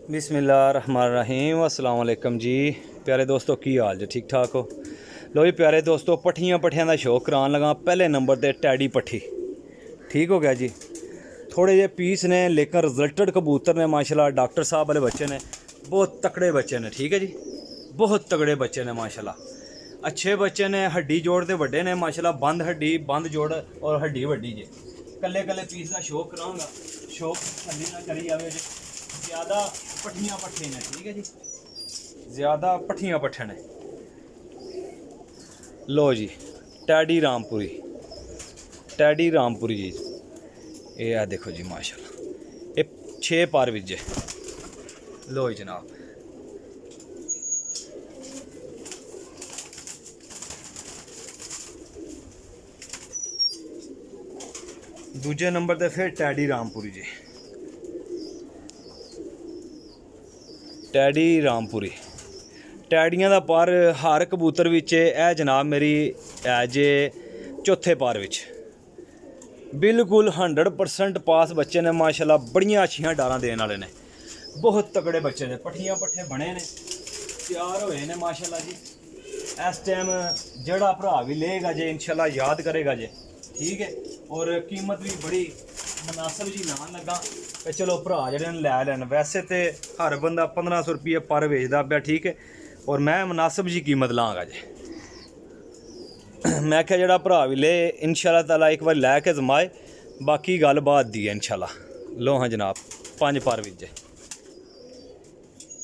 बिस्मिल्लाहिर्रहमानिर्रहीम अस्सलाम वालेकुम जी प्यारे दोस्तों की हाल जी ठीक ठाक हो। लो जी प्यारे दोस्तों पट्ठियां का शौक करान लगा। पहले नंबर ते टैडी पट्ठी ठीक हो गया जी। थोड़े जे पीस ने लेकिन रिजल्टेड कबूतर ने माशाल्लाह। डॉक्टर साहब वाले बच्चे ने बहुत तकड़े बच्चे ने ठीक है जी। बहुत तगड़े बच्चे ने माशाल्लाह। अच्छे बच्चे ने हड्डी जोड़ ते वड्डे ने माशाल्लाह। बंद हड्डी बंद जोड़ और हड्डी वड्डी जे। कल्ले कल्ले पीस का शौक करांगा शौक थल्ली ना करी जावे जी। ज़्यादा पट्ठियां पट्ठे ने ठीक है जी। ज़्यादा पट्ठियां पट्ठे ने। लो जी टैडी रामपुरी जी ये है देखो जी माशाल्लाह। ये 6 पार विजे। लो जी जनाब दूजे नंबर ते फिर टैडी रामपुरी जी। टैडी रामपुरी टैडियां दा पार हर कबूतर विच है जनाब। मेरी है जे चौथे पार विच बिल्कुल 100% पास बच्चे ने माशाल्लाह। बड़ियां अच्छियां डारां देने वाले ने। बहुत तगड़े बच्चे ने। पट्ठियां पट्ठे बने ने तैयार होए ने माशाल्लाह जी। इस टाइम जेड़ा भरा भी लेगा जे इंशाल्लाह याद करेगा जे ठीक है। और कीमत भी बड़ी मुनासिब जी लान लगा कि चलो भरा जेह्ड़े लै लैन। वैसे तो हर बंदा 1500 रुपये पर बेचदा पिया ठीक है। और मैं मुनासिब जी कीमत लाँगा जे। मैं क्या जेह्ड़ा भरा भी ले इंशाल्लाह ताला एक बार लैके जमाए बाकी गल बात दी है इंशाल्लाह। लो हाँ जनाब 5 पार विजे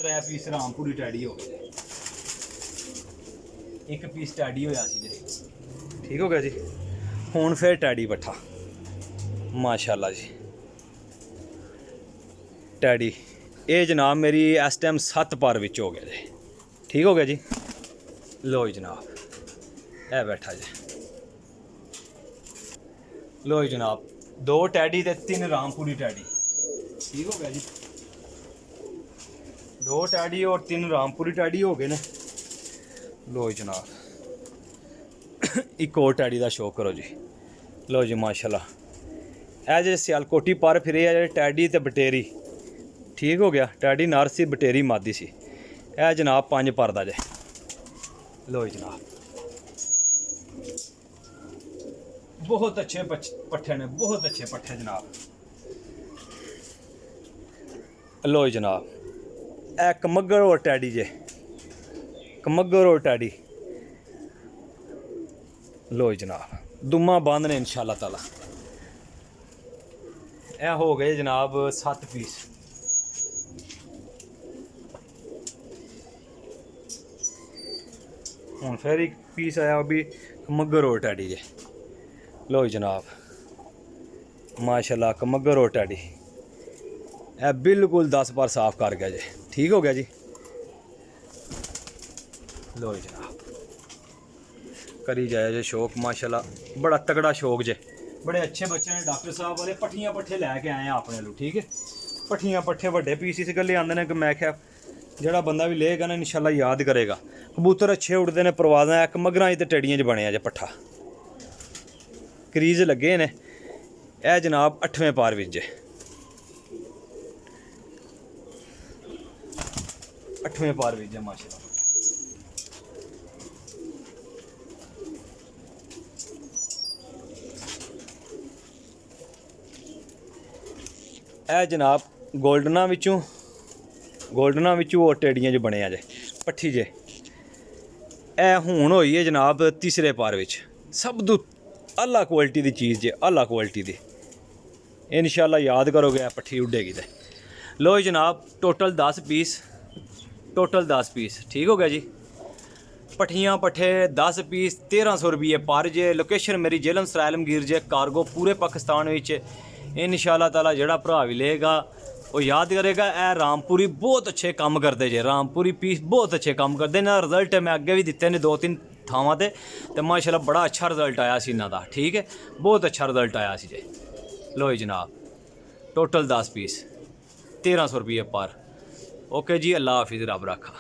3 पीस रामपुरी टैडी हो गए। 1 पीस टैडी होया सी जी ठीक हो गया जी। हुण फिर टैडी पट्ठा माशाल्लाह जी। टैडी ये जनाब मेरी इस टाइम 7 पार विच हो गया जी ठीक हो गया जी। लो जी जनाब है बैठा जी। लो जी जनाब 2 टैडी ते 3 रामपुरी टैडी ठीक हो गया जी। 2 टैडी और 3 रामपुरी टैडी हो गए ने। लो जी जनाब एक और टैडी का शौक करो जी। लो जी माशाल्लाह ए जे सियालकोटी पर फिरे है टैडी ते बटेरी ठीक हो गया। टैडी नर सी बटेरी मादी सी। ए जनाब 5 पर दा जे। लो जी जनाब बहुत अच्छे पट्ठे ने। बहुत अच्छे पट्ठे जनाब। लो जी जनाब ए कमगर और टैडी जे। कमगर और टैडी लो जी जनाब दुमा बंद ने इंशाल्लाह ताला। ए हो गए जनाब 7 पीस। हूँ फिर एक पीस आया वो भी कमगर और टैडी जे। लो जी जनाब माशाल्लाह कमगर और टैडी ए बिल्कुल 10 बार साफ कर गया जे ठीक हो गया जी। लो जी जनाब करी जाए जे शौक माशाल्लाह। बड़ा तगड़ा शौक जे। बड़े अच्छे बच्चे ने डॉक्टर साहब वाले। पट्ठियां पट्ठे लैके आए हैं अपने लू ठीक है। पट्ठियां पट्ठे वड्डे पीस इस गल्ले आंदे ने कि मैं क्या जेड़ा बंदा भी लेगा ना इंशाल्लाह याद करेगा। कबूतर अच्छे उड़ते ने परवाज़ां एक मगरां ते टड़ियां च बने जे पट्ठा क्रीज लगे ने। ए जनाब 8वें पार विच जे 8वें पार विच जे माशाल्लाह। ए जनाब गोल्डना विचों और टेड़ियां च बने जे पट्ठी जे। ए हुण होई है जनाब 3रे पार विच। सब तो आला क्वालिटी दी चीज़ जे आला क्वालिटी दी। इंशाल्लाह याद करोगे पट्ठी उड्डेगी ते। लो जनाब टोटल 10 पीस ठीक हो गया जी। पट्ठियां पट्ठे 10 पीस 1300 रुपये पर जे। लोकेशन मेरी जेलम सराय आलमगीर जे कार्गो पूरे पाकिस्तान विच। इंशाल्लाह ताला जेड़ा भरा भी लेगा वो याद करेगा। ए रामपुरी बहुत अच्छे काम करते जे। रामपुरी पीस बहुत अच्छे काम करते ना। रिजल्ट मैं अगे भी दिते ने 2-3 थावां ते माशाल्लाह बड़ा अच्छा रिजल्ट आया सी इन्हां दा ठीक है। बहुत अच्छा रिजल्ट आया सी जे। लो जी जनाब टोटल 10 पीस 1300 रुपये पर। ओके जी अल्लाह हाफिज़ रब रखा।